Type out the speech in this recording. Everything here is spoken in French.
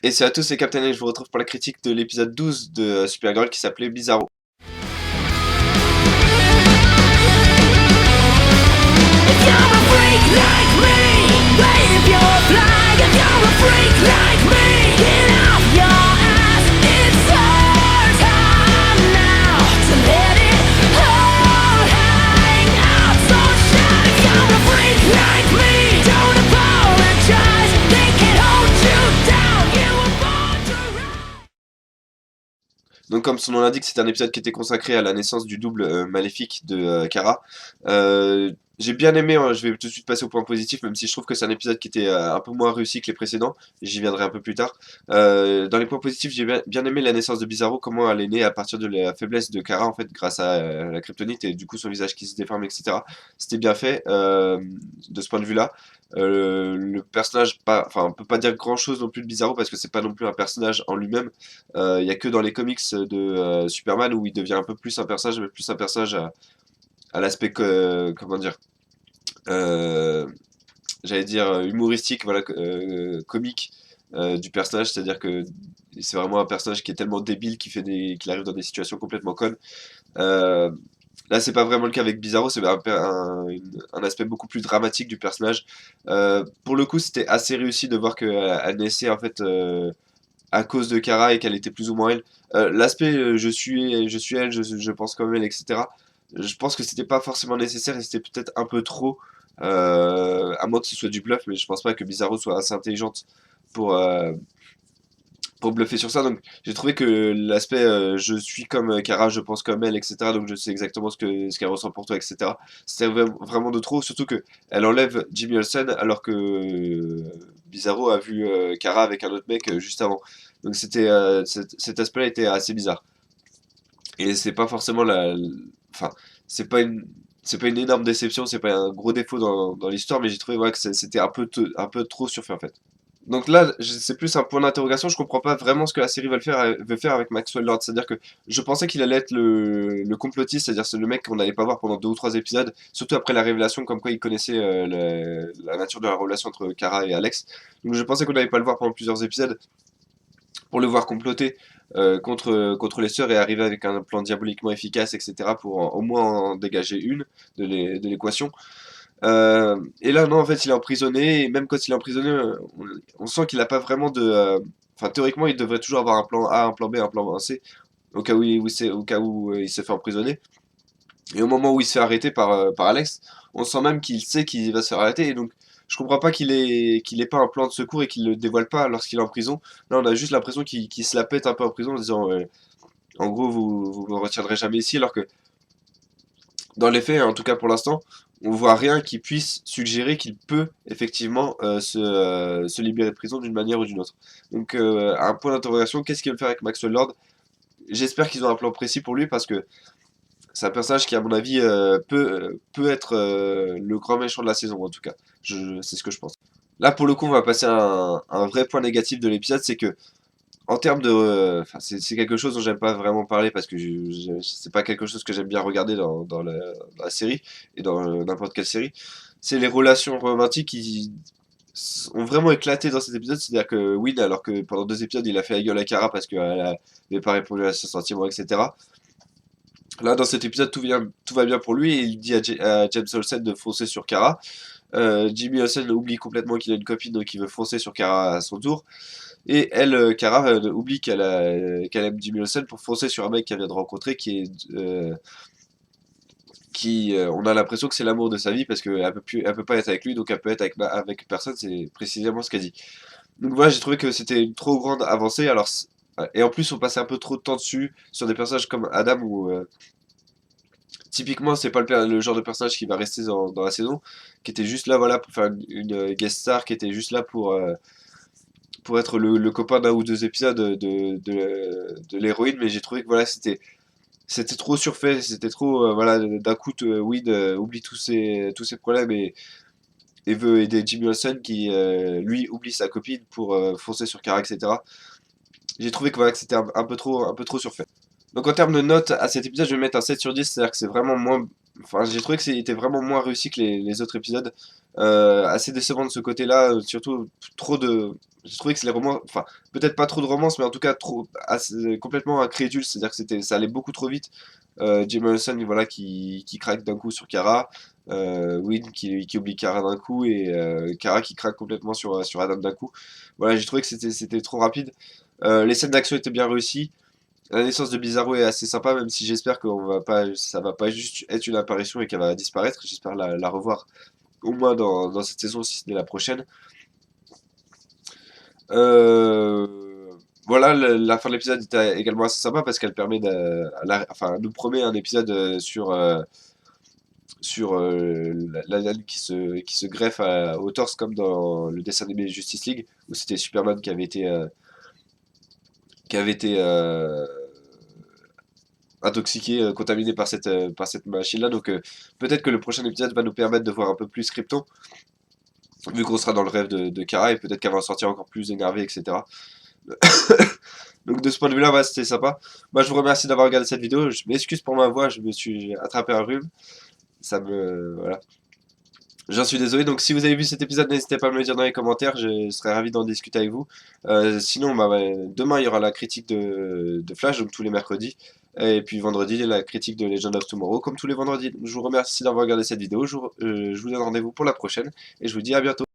Et c'est à tous, c'est Captain et je vous retrouve pour la critique de l'épisode 12 de Supergirl qui s'appelait Bizarro. Donc comme son nom l'indique, c'est un épisode qui était consacré à la naissance du double maléfique de Kara. J'ai bien aimé, hein, je vais tout de suite passer au point positif, même si je trouve que c'est un épisode qui était un peu moins réussi que les précédents, j'y viendrai un peu plus tard. Dans les points positifs, j'ai bien aimé la naissance de Bizarro, comment elle est née à partir de la faiblesse de Kara, en fait, grâce à la kryptonite et du coup son visage qui se déforme, etc. C'était bien fait de ce point de vue-là. Le personnage, enfin, on peut pas dire grand-chose non plus de Bizarro parce que c'est pas non plus un personnage en lui-même. Il y a que dans les comics de Superman où il devient un peu plus un personnage, mais plus un personnage à l'aspect comment dire, euh, j'allais dire humoristique, voilà, comique du personnage, c'est-à-dire que c'est vraiment un personnage qui est tellement débile qu'il arrive dans des situations complètement connes. Euh, Là, c'est pas vraiment le cas avec Bizarro, c'est un aspect beaucoup plus dramatique du personnage. Pour le coup, c'était assez réussi de voir qu'elle naissait en fait à cause de Kara et qu'elle était plus ou moins elle. L'aspect je suis elle, je pense comme elle, etc. Je pense que c'était pas forcément nécessaire et c'était peut-être un peu trop, à moins que ce soit du bluff, mais je pense pas que Bizarro soit assez intelligente pour, euh, pour bluffer sur ça. Donc j'ai trouvé que l'aspect je suis comme Kara, je pense comme elle, etc. Donc je sais exactement ce qu'elle ressent pour toi, etc. C'était vraiment de trop, surtout que elle enlève Jimmy Olsen alors que Bizarro a vu Kara avec un autre mec juste avant. Donc cet aspect-là était assez bizarre. Et c'est pas forcément enfin, c'est pas une. C'est pas une énorme déception, c'est pas un gros défaut dans l'histoire, mais j'ai trouvé ouais, que c'était un peu trop surfait en fait. Donc là, c'est plus un point d'interrogation. Je comprends pas vraiment ce que la série veut faire avec Maxwell Lord. C'est-à-dire que je pensais qu'il allait être le complotiste, c'est-à-dire c'est le mec qu'on n'allait pas voir pendant deux ou trois épisodes, surtout après la révélation comme quoi il connaissait la nature de la relation entre Kara et Alex. Donc je pensais qu'on n'allait pas le voir pendant plusieurs épisodes pour le voir comploter contre les sœurs et arriver avec un plan diaboliquement efficace, etc. pour au moins en dégager une de l'équation. Et là, non, en fait, il est emprisonné, et même quand il est emprisonné, on sent qu'il n'a pas vraiment de. Enfin, théoriquement, il devrait toujours avoir un plan A, un plan B, un plan C, au cas où il se fait emprisonner. Et au moment où il se fait arrêter par Alex, on sent même qu'il sait qu'il va se faire arrêter, et donc je comprends pas qu'il ait pas un plan de secours et qu'il le dévoile pas lorsqu'il est en prison. Là, on a juste l'impression qu'il se la pète un peu en prison en disant, en gros, vous me retiendrez jamais ici, alors que dans les faits, en tout cas pour l'instant, on voit rien qui puisse suggérer qu'il peut effectivement se libérer de prison d'une manière ou d'une autre. Donc, un point d'interrogation, qu'est-ce qu'ils veulent faire avec Maxwell Lord? J'espère qu'ils ont un plan précis pour lui parce que c'est un personnage qui, à mon avis, peut être le grand méchant de la saison, en tout cas. C'est ce que je pense. Là, pour le coup, on va passer à un vrai point négatif de l'épisode, c'est que en termes de, enfin, c'est quelque chose dont j'aime pas vraiment parler parce que c'est pas quelque chose que j'aime bien regarder dans la série et dans n'importe quelle série. C'est les relations romantiques qui ont vraiment éclaté dans cet épisode. C'est-à-dire que Win, alors que pendant deux épisodes, il a fait la gueule à Kara parce qu'elle avait pas répondu à ses sentiments, etc. Là, dans cet épisode, tout va bien pour lui et il dit à James Olsen de foncer sur Kara. Jimmy Olsen oublie complètement qu'il a une copine donc il veut foncer sur Kara à son tour. Et elle, Kara, oublie qu'elle aime Jimmy Olsen pour foncer sur un mec qu'elle vient de rencontrer on a l'impression que c'est l'amour de sa vie parce elle peut pas être avec lui, donc elle peut être avec personne, c'est précisément ce qu'elle dit. Donc voilà, j'ai trouvé que c'était une trop grande avancée, et en plus on passait un peu trop de temps dessus, sur des personnages comme Adam où typiquement c'est pas le genre de personnage qui va rester dans la saison, qui était juste là voilà pour faire une guest star, qui était juste là pour être le copain d'un ou deux épisodes de l'héroïne, mais j'ai trouvé que voilà, c'était trop surfait, c'était trop, voilà, d'un coup, Weed oublie tous ses problèmes et veut aider Jimmy Olsen qui, lui, oublie sa copine pour foncer sur Kara, etc. J'ai trouvé que, voilà, que c'était un peu trop surfait. Donc en termes de notes à cet épisode, je vais mettre un 7 sur 10, c'est-à-dire que c'est vraiment moins. Enfin, j'ai trouvé que c'était vraiment moins réussi que les autres épisodes. Assez décevant de ce côté-là, surtout trop de... J'ai trouvé que les romans, enfin, peut-être pas trop de romance, mais en tout cas complètement incrédule, c'est-à-dire que ça allait beaucoup trop vite. Jim Morrison, voilà, qui craque d'un coup sur Kara, Win qui oublie Kara d'un coup, et Kara qui craque complètement sur Adam d'un coup. Voilà, j'ai trouvé que c'était trop rapide. Les scènes d'action étaient bien réussies. La naissance de Bizarro est assez sympa, même si j'espère ça va pas juste être une apparition et qu'elle va disparaître. J'espère la revoir au moins dans cette saison, si ce n'est la prochaine. Voilà, la fin de l'épisode était également assez sympa parce qu'elle permet enfin, elle nous promet un épisode sur l'anane qui se greffe au torse comme dans le dessin animé Justice League où c'était Superman qui avait été intoxiqué, contaminé par cette machine-là. Donc peut-être que le prochain épisode va nous permettre de voir un peu plus Krypton, vu qu'on sera dans le rêve de Kara, et peut-être qu'elle va en sortir encore plus énervée, etc. Donc de ce point de vue-là, ouais, c'était sympa. Moi, je vous remercie d'avoir regardé cette vidéo. Je m'excuse pour ma voix, je me suis attrapé un rhume. Voilà. J'en suis désolé. Donc si vous avez vu cet épisode, n'hésitez pas à me le dire dans les commentaires. Je serais ravi d'en discuter avec vous. Sinon, bah, ouais, demain, il y aura la critique de Flash, donc tous les mercredis. Et puis vendredi, la critique de Legend of Tomorrow, comme tous les vendredis. Je vous remercie d'avoir regardé cette vidéo. Je vous donne rendez-vous pour la prochaine. Et je vous dis à bientôt.